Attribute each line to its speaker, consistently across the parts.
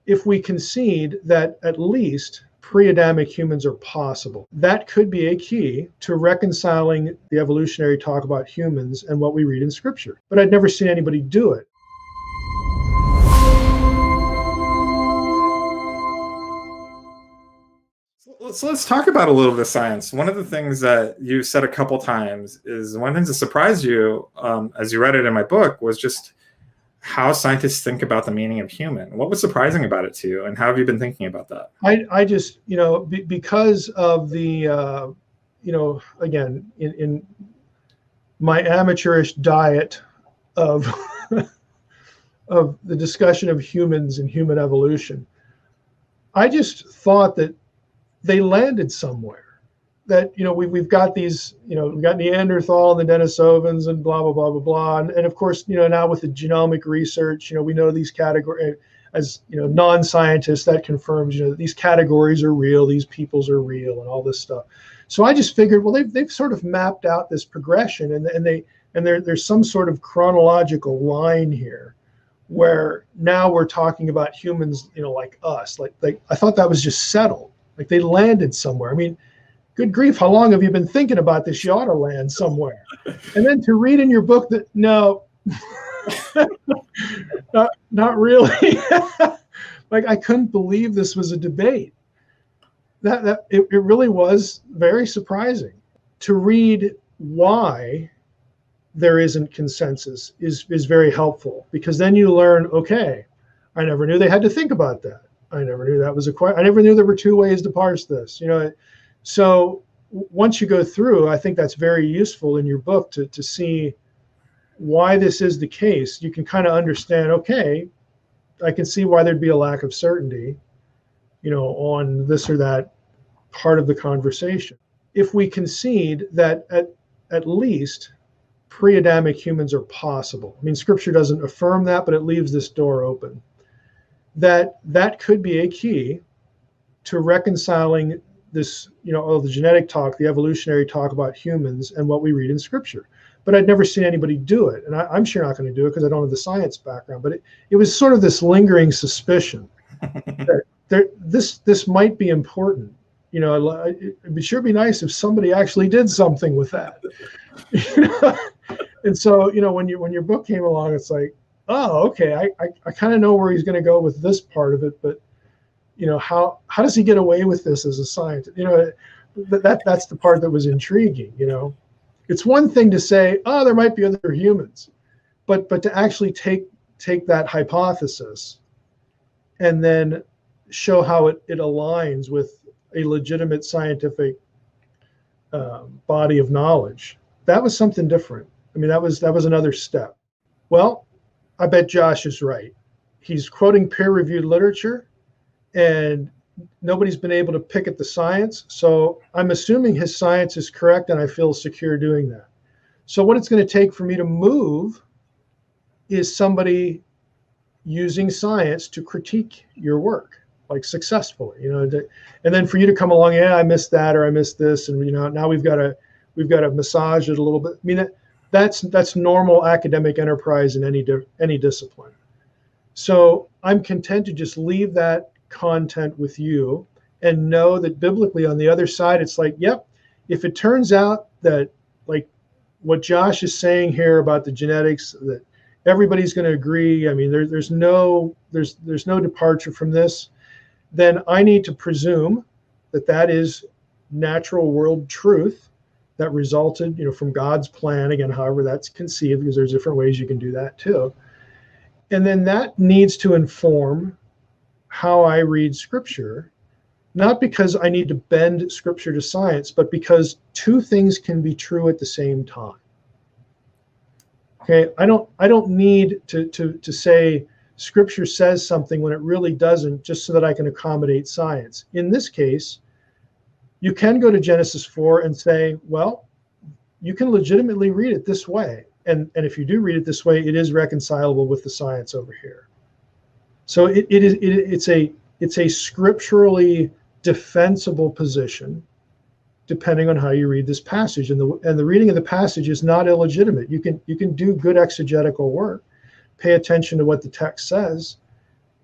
Speaker 1: if we concede that at least pre-Adamic humans are possible, that could be a key to reconciling the evolutionary talk about humans and what we read in Scripture. But I'd never seen anybody do it.
Speaker 2: So let's talk about a little bit of science. One of the things that you said a couple times is one of the things that surprised you as you read it in my book was just how scientists think about the meaning of human. What was surprising about it to you, and how have you been thinking about that?
Speaker 1: I just, because of the, again, in my amateurish diet of of the discussion of humans and human evolution, I just thought that they landed somewhere. That, we've got these, we've got Neanderthal and the Denisovans and blah, blah, blah, blah, blah. And of course, now with the genomic research, we know these categories, as, non-scientists, that confirms, these categories are real, these peoples are real, and all this stuff. So I just figured, well, they've sort of mapped out this progression, and there's some sort of chronological line here where now we're talking about humans, like us. Like I thought that was just settled. Like they landed somewhere. I mean, good grief, how long have you been thinking about this? You ought to land somewhere. And then to read in your book that, no, not really. Like I couldn't believe this was a debate. It really was very surprising. To read why there isn't consensus is very helpful, because then you learn, okay, I never knew they had to think about that. I never knew that was a question. I never knew there were two ways to parse this, So once you go through, I think that's very useful in your book to see why this is the case. You can kind of understand, okay, I can see why there'd be a lack of certainty, on this or that part of the conversation. If we concede that at least pre-Adamic humans are possible, I mean, Scripture doesn't affirm that, but it leaves this door open, that could be a key to reconciling this, the genetic talk, the evolutionary talk about humans and what we read in Scripture. But I'd never seen anybody do it. And I'm sure not going to do it because I don't have the science background. But it was sort of this lingering suspicion that this might be important. It'd sure be nice if somebody actually did something with that. And so, when your book came along, it's like, oh, okay, I kind of know where he's going to go with this part of it, but how does he get away with this as a scientist? That's the part that was intriguing. It's one thing to say, oh, there might be other humans, but to actually take that hypothesis and then show how it aligns with a legitimate scientific body of knowledge, that was something different. I mean, that was another step. Well, I bet Josh is right. He's quoting peer-reviewed literature, and nobody's been able to pick at the science. So I'm assuming his science is correct, and I feel secure doing that. So what it's going to take for me to move is somebody using science to critique your work, like successfully, and then for you to come along, yeah, I missed that, or I missed this, and now we've got to massage it a little bit. I mean, that's normal academic enterprise in any discipline. So I'm content to just leave that content with you and know that biblically on the other side, it's like, yep, if it turns out that, like what Josh is saying here about the genetics, that everybody's going to agree, I mean, there's no departure from this, then I need to presume that is natural world truth that resulted, from God's plan, again, however that's conceived, because there's different ways you can do that too. And then that needs to inform how I read Scripture, not because I need to bend Scripture to science, but because two things can be true at the same time. Okay, I don't need to say Scripture says something when it really doesn't, just so that I can accommodate science. In this case, you can go to Genesis 4 and say, well, you can legitimately read it this way. And if you do read it this way, it is reconcilable with the science over here. So it's a scripturally defensible position, depending on how you read this passage. And the reading of the passage is not illegitimate. You can do good exegetical work, pay attention to what the text says,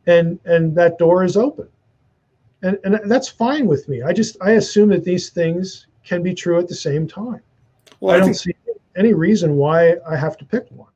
Speaker 1: and that door is open, and that's fine with me. I assume that these things can be true at the same time.
Speaker 2: Well,
Speaker 1: I don't see any reason why I have to pick one.